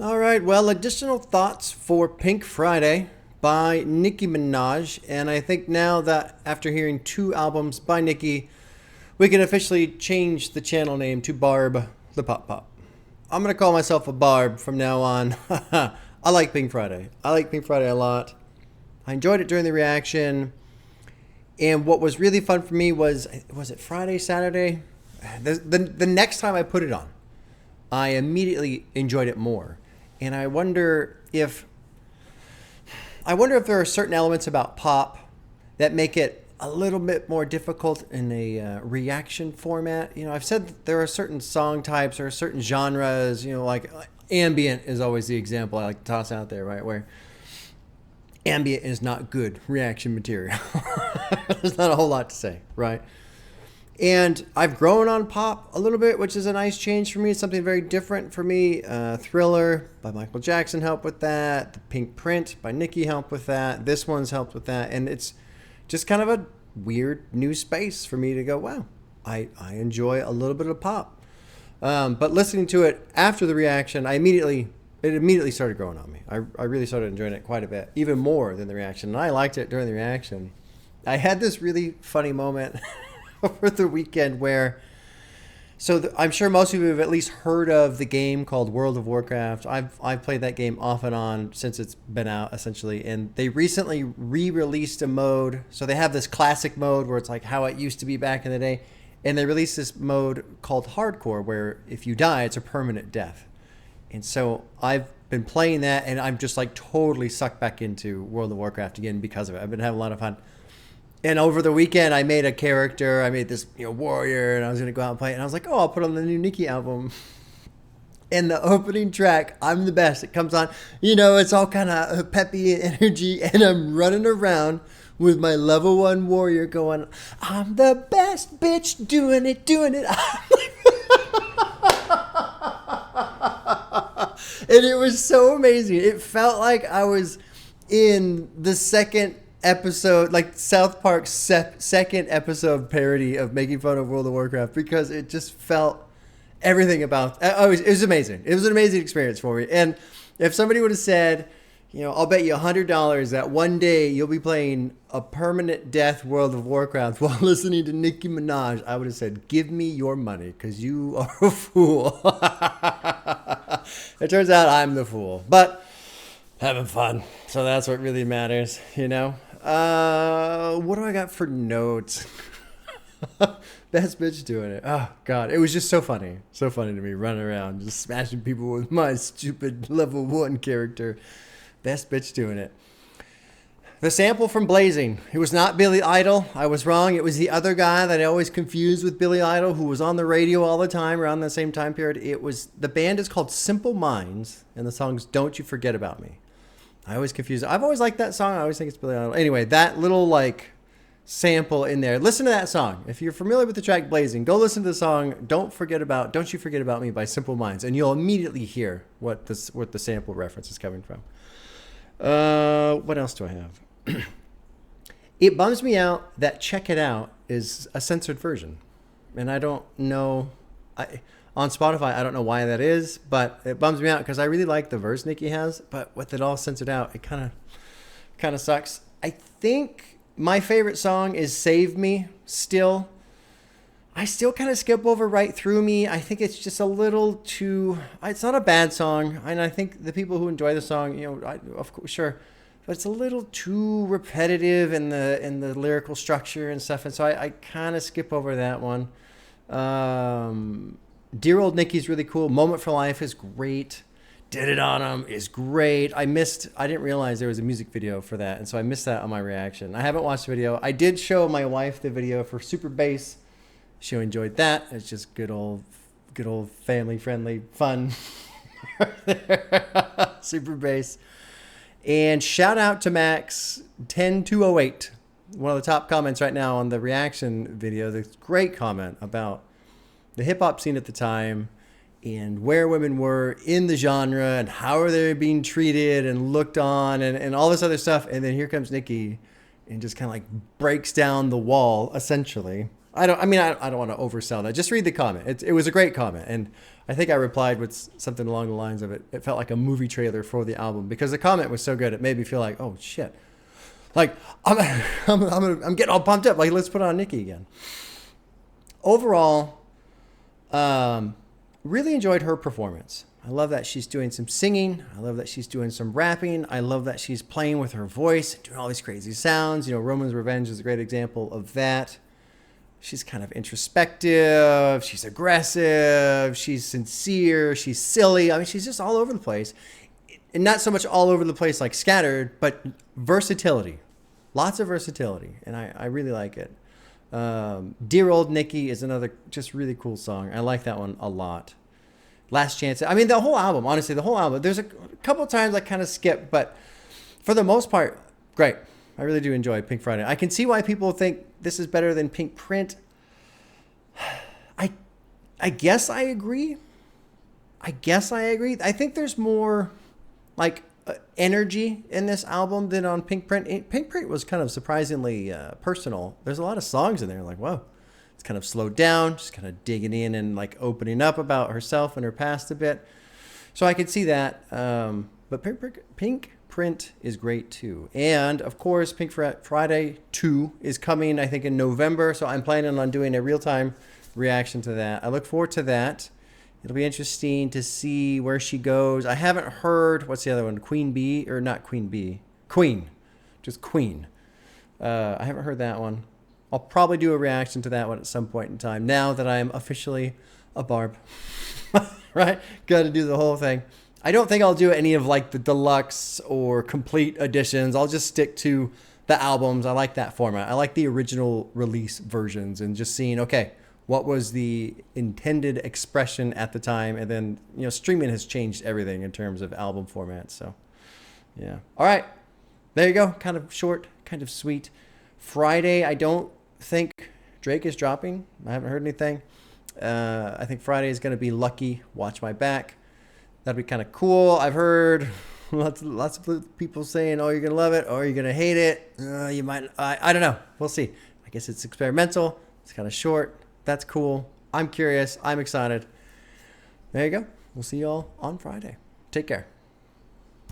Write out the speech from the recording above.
All right, well, additional thoughts for Pink Friday by Nicki Minaj. And I think now that after hearing two albums by Nicki, we can officially change the channel name to Barb the Pop Pop. I'm going to call myself a Barb from now on. I like Pink Friday. I like Pink Friday a lot. I enjoyed it during the reaction. And what was really fun for me was it Friday, Saturday? The next time I put it on, I immediately enjoyed it more. And I wonder if there are certain elements about pop that make it a little bit more difficult in a reaction format. You know, I've said that there are certain song types or certain genres, you know, like ambient is always the example I like to toss out there, right? Where ambient is not good reaction material. There's not a whole lot to say, right? And I've grown on pop a little bit, which is a nice change for me. It's something very different for me. Thriller by Michael Jackson helped with that. The Pink Print by Nicki helped with that. This one's helped with that. And it's just kind of a weird new space for me to go, wow, I enjoy a little bit of pop. But listening to it after the reaction, it immediately started growing on me. I really started enjoying it quite a bit, even more than the reaction. And I liked it during the reaction. I had this really funny moment over the weekend where, I'm sure most of you have at least heard of the game called World of Warcraft. I've played that game off and on since it's been out, essentially. And they recently re-released a mode. So they have this classic mode where it's like how it used to be back in the day. And they released this mode called Hardcore, where if you die, it's a permanent death. And so I've been playing that, and I'm just like totally sucked back into World of Warcraft again because of it. I've been having a lot of fun. And over the weekend, I made a character. I made this, warrior, and I was going to go out and play it. And I was like, oh, I'll put on the new Nicki album. And the opening track, I'm the Best, it comes on. It's all kind of peppy and energy. And I'm running around with my level 1 warrior going, I'm the best bitch doing it. And it was so amazing. It felt like I was in the second episode, like South Park's second episode parody of making fun of World of Warcraft, because it just felt everything about it was amazing. It was an amazing experience for me. And if somebody would have said, I'll bet you $100 that one day you'll be playing a permanent death World of Warcraft while listening to Nicki Minaj, I would have said, give me your money, because you are a fool. It turns out I'm the fool, but having fun. So that's what really matters, What do I got for notes? Best bitch doing it. Oh, God. It was just so funny. So funny to me, running around, just smashing people with my stupid level 1 character. Best bitch doing it. The sample from Blazing. It was not Billy Idol. I was wrong. It was the other guy that I always confused with Billy Idol, who was on the radio all the time around the same time period. The band is called Simple Minds, and the song's Don't You Forget About Me. I always confuse it. I've always liked that song. I always think it's Billy Idol. Anyway, that little sample in there. Listen to that song. If you're familiar with the track Blazing, go listen to the song Don't You Forget About Me by Simple Minds, and you'll immediately hear what the sample reference is coming from. What else do I have? It bums me out that Check It Out is a censored version. And I don't know. On Spotify, I don't know why that is, but it bums me out because I really like the verse Nicki has. But with it all censored out, it kind of sucks. I think my favorite song is Save Me still. I still kind of skip over Right Through Me. I think it's just a little too... It's not a bad song. And I think the people who enjoy the song, of course, sure. But it's a little too repetitive in the lyrical structure and stuff. And so I kind of skip over that one. Dear Old Nicki's really cool. Moment for Life is great. Did It On 'Em is great. I didn't realize there was a music video for that. And so I missed that on my reaction. I haven't watched the video. I did show my wife the video for Super Bass. She enjoyed that. It's just good old family friendly fun. Super Bass. And shout out to Max 10208, one of the top comments right now on the reaction video. This great comment about the hip hop scene at the time and where women were in the genre and how are they being treated and looked on and all this other stuff. And then here comes Nicki and just kind of breaks down the wall, essentially. I don't want to oversell that. Just read the comment. It was a great comment. And I think I replied with something along the lines of it felt like a movie trailer for the album because the comment was so good. It made me feel like, oh shit. Like I'm getting all pumped up. Like, let's put on Nicki again. Overall, really enjoyed her performance. I love that she's doing some singing. I love that she's doing some rapping. I love that she's playing with her voice, doing all these crazy sounds. You know, Roman's Revenge is a great example of that. She's kind of introspective. She's aggressive. She's sincere. She's silly. I mean, she's just all over the place. And not so much all over the place like scattered, but versatility. Lots of versatility. And I really like it. Dear Old Nicki is another just really cool song. I like that one a lot. Last Chance. I mean, the whole album, honestly, the whole album. There's a couple of times I kind of skip, but for the most part, great. I really do enjoy Pink Friday. I can see why people think this is better than Pink Print. I guess I agree. I think there's more like energy in this album than on Pink Print. Pink Print was kind of surprisingly personal. There's a lot of songs in there like, whoa. It's kind of slowed down, just kind of digging in and like opening up about herself and her past a bit. So I could see that. But Pink Print is great too. And of course, Pink Friday 2 is coming, I think, in November. So I'm planning on doing a real-time reaction to that. I look forward to that. It'll be interesting to see where she goes. I haven't heard, what's the other one? Queen Bee, or not Queen Bee? Queen. Just Queen. I haven't heard that one. I'll probably do a reaction to that one at some point in time. Now that I'm officially a barb, right? Got to do the whole thing. I don't think I'll do any of like the deluxe or complete editions. I'll just stick to the albums. I like that format. I like the original release versions and just seeing, okay, what was the intended expression at the time? And then, you know, streaming has changed everything in terms of album format. So yeah. All right. There you go. Kind of short, kind of sweet. Friday, I don't think Drake is dropping. I haven't heard anything. I think Friday is going to be Lucky, Watch My Back. That'd be kind of cool. I've heard lots of people saying, oh, you're going to love it or you're going to hate it. You might, I don't know. We'll see. I guess it's experimental. It's kind of short. That's cool. I'm curious. I'm excited. There you go. We'll see you all on Friday. Take care.